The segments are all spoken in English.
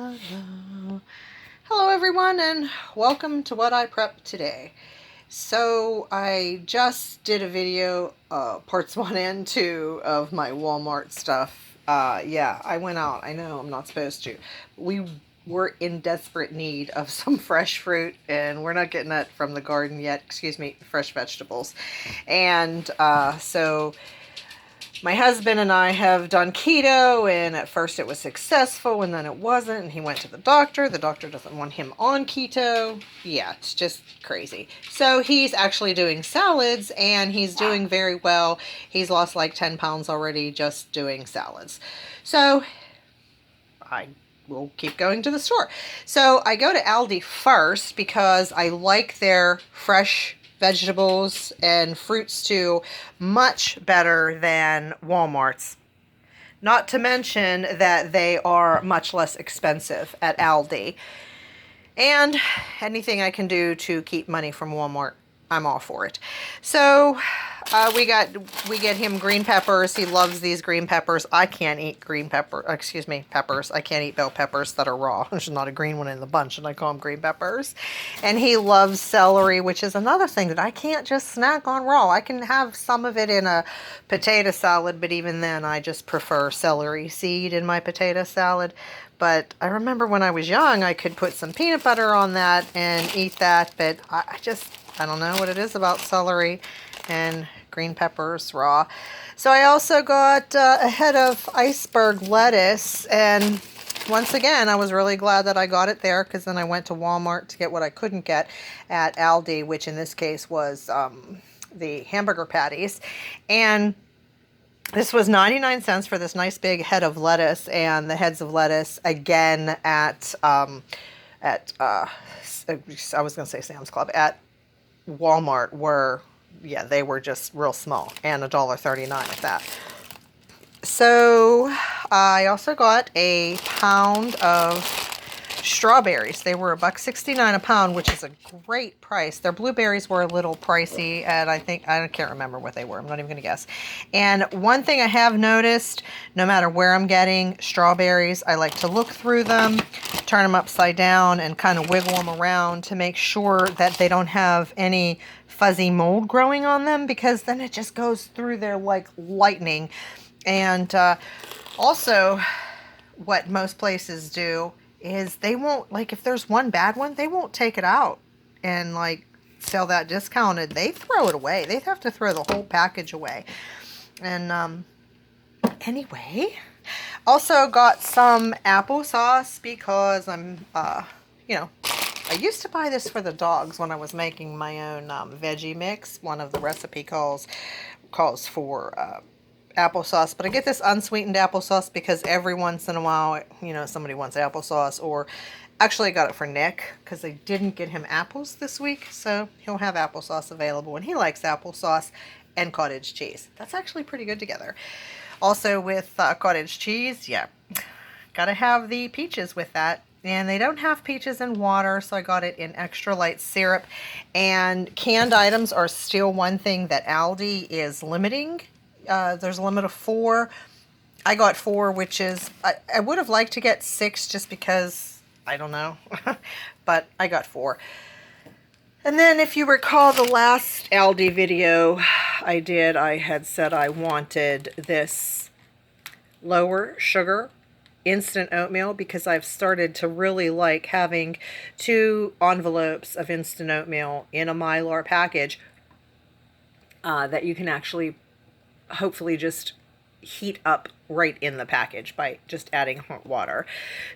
la, la. Hello everyone and welcome to what I prepped today. So I just did a video, parts 1 and 2 of my Walmart stuff. Yeah, I went out. I know I'm not supposed to. We were in desperate need of some fresh fruit and we're not getting that from the garden yet. Excuse me, fresh vegetables. And so my husband and I have done keto, and at first it was successful and then it wasn't, and he went to the doctor. The doctor doesn't want him on keto. Yeah, it's just crazy. So he's actually doing salads and he's doing very well. He's lost like 10 pounds already just doing salads. So I will keep going to the store. So I go to Aldi first because I like their fresh vegetables and fruits too much better than Walmart's. Not to mention that they are much less expensive at Aldi. And anything I can do to keep money from Walmart, I'm all for it. So we get him green peppers. He loves these green peppers. I can't eat peppers. I can't eat bell peppers that are raw. There's not a green one in the bunch, and I call them green peppers. And he loves celery, which is another thing that I can't just snack on raw. I can have some of it in a potato salad, but even then I just prefer celery seed in my potato salad. But I remember when I was young, I could put some peanut butter on that and eat that, but I don't know what it is about celery and green peppers raw. So I also got a head of iceberg lettuce, and once again, I was really glad that I got it there because then I went to Walmart to get what I couldn't get at Aldi, which in this case was the hamburger patties. And this was 99 cents for this nice big head of lettuce, and the heads of lettuce again at I was going to say Sam's Club, at Walmart were, yeah, they were just real small, and $1.39 at that. So I also got a pound of strawberries. They were $1.69 a pound, which is a great price. Their blueberries were a little pricey, and I can't remember what they were. I'm not even going to guess. And one thing I have noticed, no matter where I'm getting strawberries, I like to look through them, turn them upside down, and kind of wiggle them around to make sure that they don't have any fuzzy mold growing on them, because then it just goes through there like lightning. And also, what most places do is they won't, like, if there's one bad one, they won't take it out and like sell that discounted. They throw it away. They have to throw the whole package away. And anyway, also got some applesauce because I'm I used to buy this for the dogs when I was making my own veggie mix. One of the recipe calls for applesauce, but I get this unsweetened applesauce because every once in a while, somebody wants applesauce. Or actually I got it for Nick because they didn't get him apples this week, so he'll have applesauce available, and he likes applesauce and cottage cheese. That's actually pretty good together. Also with cottage cheese, yeah, gotta have the peaches with that. And they don't have peaches in water, so I got it in extra light syrup. And canned items are still one thing that Aldi is limiting. There's a limit of 4. I got 4, which is, I would have liked to get 6 just because, I don't know, but I got 4. And then if you recall the last Aldi video I did, I had said I wanted this lower sugar instant oatmeal because I've started to really like having 2 envelopes of instant oatmeal in a Mylar package that you can actually hopefully just heat up right in the package by just adding hot water.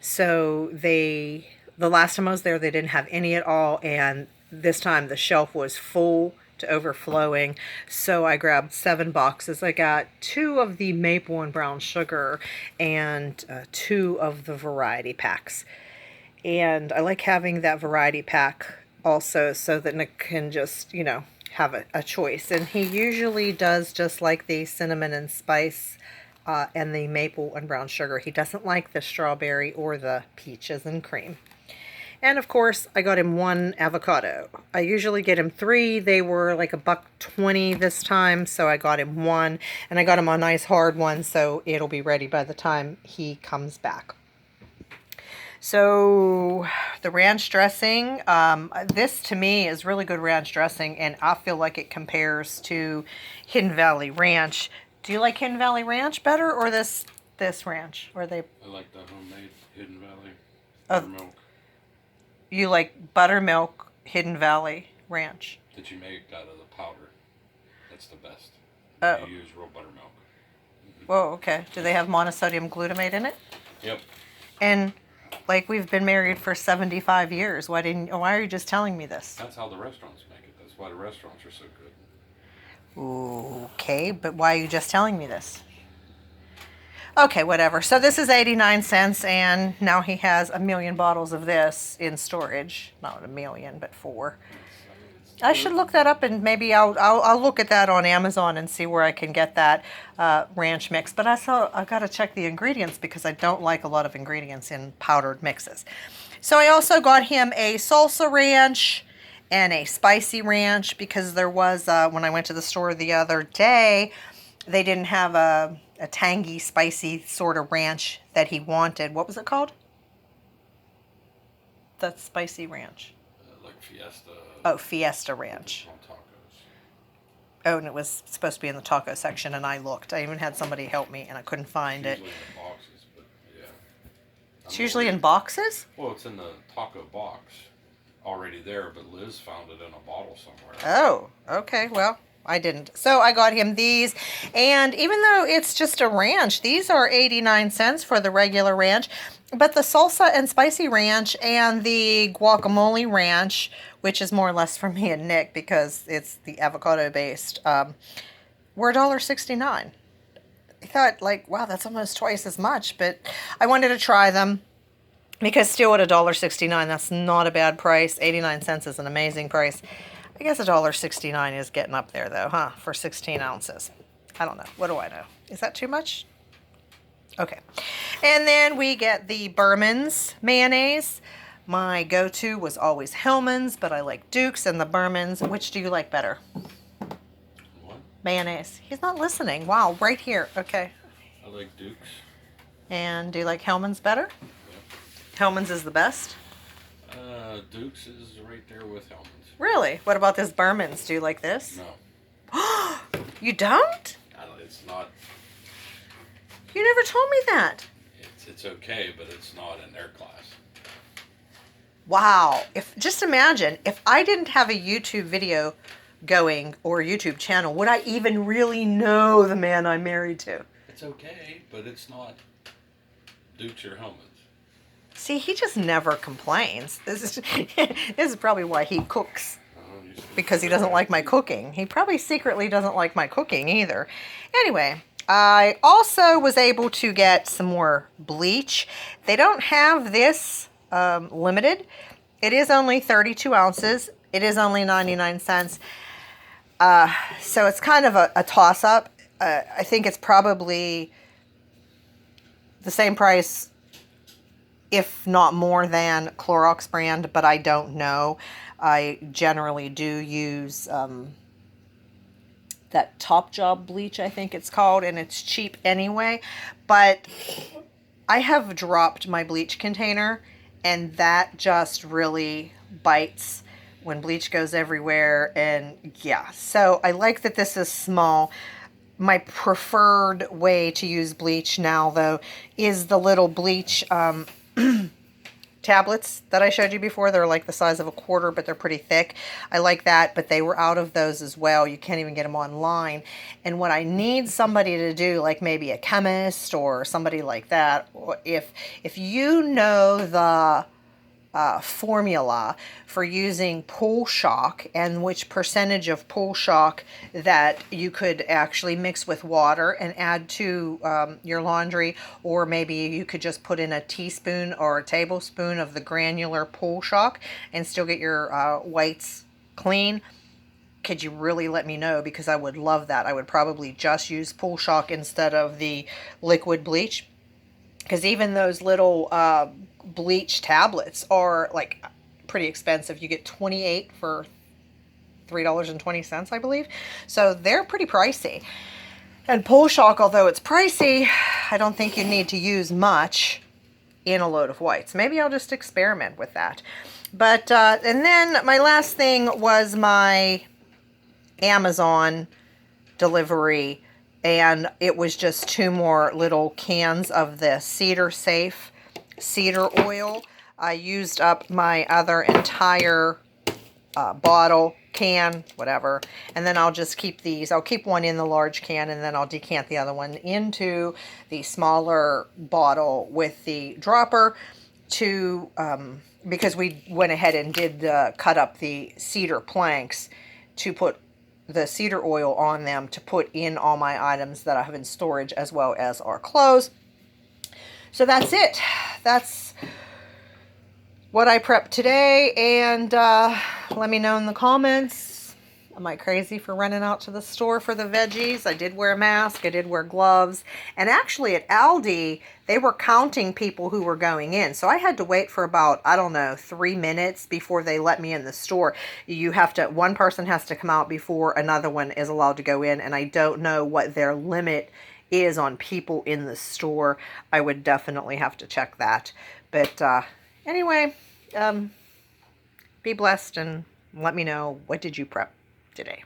So the last time I was there, they didn't have any at all, and this time the shelf was full to overflowing, so I grabbed 7 boxes. I got 2 of the maple and brown sugar and 2 of the variety packs. And I like having that variety pack also so that Nick can just, have a choice. And he usually does just like the cinnamon and spice and the maple and brown sugar. He doesn't like the strawberry or the peaches and cream. And of course, I got him 1 avocado. I usually get him 3. They were like $1.20 this time, so I got him 1. And I got him a nice hard one, so it'll be ready by the time he comes back. So the ranch dressing, this to me is really good ranch dressing, and I feel like it compares to Hidden Valley Ranch. Do you like Hidden Valley Ranch better, or this ranch? Or they? I like the homemade Hidden Valley Oh, buttermilk you like buttermilk Hidden Valley Ranch? that you make out of the powder. That's the best. Oh. You use real buttermilk. Whoa, okay. Do they have monosodium glutamate in it? Yep. And like we've been married for 75 years. Why are you just telling me this? That's how the restaurants make it. That's why the restaurants are so good. Okay, but why are you just telling me this? Okay, whatever. So this is 89 cents, and now he has 1,000,000 bottles of this in storage. Not 1,000,000, but 4. I should look that up, and maybe I'll look at that on Amazon and see where I can get that ranch mix. But I've got to check the ingredients because I don't like a lot of ingredients in powdered mixes. So I also got him a salsa ranch and a spicy ranch because there was, when I went to the store the other day, they didn't have a tangy, spicy sort of ranch that he wanted. What was it called? The spicy ranch. Like Fiesta. Oh, Fiesta Ranch. On tacos. Oh, and it was supposed to be in the taco section, and I looked. I even had somebody help me, and I couldn't find it. Usually in boxes, but yeah. It's usually in boxes? Well, it's in the taco box already there, but Liz found it in a bottle somewhere. Oh, okay. Well, I didn't. So I got him these, and even though it's just a ranch, these are 89 cents for the regular ranch, but the salsa and spicy ranch and the guacamole ranch, which is more or less for me and Nick because it's the avocado based, were $1.69. I thought, like, wow, that's almost twice as much, but I wanted to try them because still at $1.69, that's not a bad price. 89 cents is an amazing price. I guess $1.69 is getting up there, though, huh, for 16 ounces. I don't know. What do I know? Is that too much? Okay. And then we get the Berman's mayonnaise. My go-to was always Hellman's, but I like Duke's and the Berman's. Which do you like better? What? Mayonnaise. He's not listening. Wow, right here. Okay. I like Duke's. And do you like Hellman's better? Yep. Hellman's is the best? Duke's is right there with Hellman's. Really? What about this Berman's? Do you like this? No. You don't? It's not. You never told me that. It's okay, but it's not in their class. Wow. Just imagine, if I didn't have a YouTube video going or a YouTube channel, would I even really know the man I'm married to? It's okay, but it's not Duke's or Hellman's. See, he just never complains. This is probably why he cooks. Because he doesn't like my cooking. He probably secretly doesn't like my cooking either. Anyway, I also was able to get some more bleach. They don't have this limited. It is only 32 ounces. It is only 99 cents. So it's kind of a toss-up. I think it's probably the same price, if not more than Clorox brand, but I don't know. I generally do use that Top Job bleach, I think it's called, and it's cheap anyway. But I have dropped my bleach container, and that just really bites when bleach goes everywhere. And yeah, so I like that this is small. My preferred way to use bleach now, though, is the little bleach tablets that I showed you before. They're like the size of a quarter, but they're pretty thick. I like that, but they were out of those as well. You can't even get them online. And what I need somebody to do, like maybe a chemist or somebody like that, if you know the formula for using pool shock and which percentage of pool shock that you could actually mix with water and add to your laundry, or maybe you could just put in a teaspoon or a tablespoon of the granular pool shock and still get your whites clean. Could you really let me know? Because I would love that. I would probably just use pool shock instead of the liquid bleach, because even those little bleach tablets are like pretty expensive. You get 28 for $3.20, I believe. So they're pretty pricey. And pool shock, although it's pricey, I don't think you need to use much. in a load of whites. Maybe I'll just experiment with that. But, and then my last thing was my Amazon delivery, and it was just 2 more little cans of the Cedar Safe cedar oil. I used up my other entire bottle, can, whatever, and then I'll just keep these. I'll keep one in the large can, and then I'll decant the other one into the smaller bottle with the dropper to, because we went ahead and did cut up the cedar planks to put the cedar oil on them to put in all my items that I have in storage, as well as our clothes. So that's it. That's what I prepped today, and let me know in the comments, am I crazy for running out to the store for the veggies? I did wear a mask, I did wear gloves, and actually at Aldi, they were counting people who were going in, so I had to wait for about, I don't know, 3 minutes before they let me in the store. You have to, one person has to come out before another one is allowed to go in, and I don't know what their limit is on people in the store. I would definitely have to check that, but anyway, be blessed, and let me know, what did you prep today?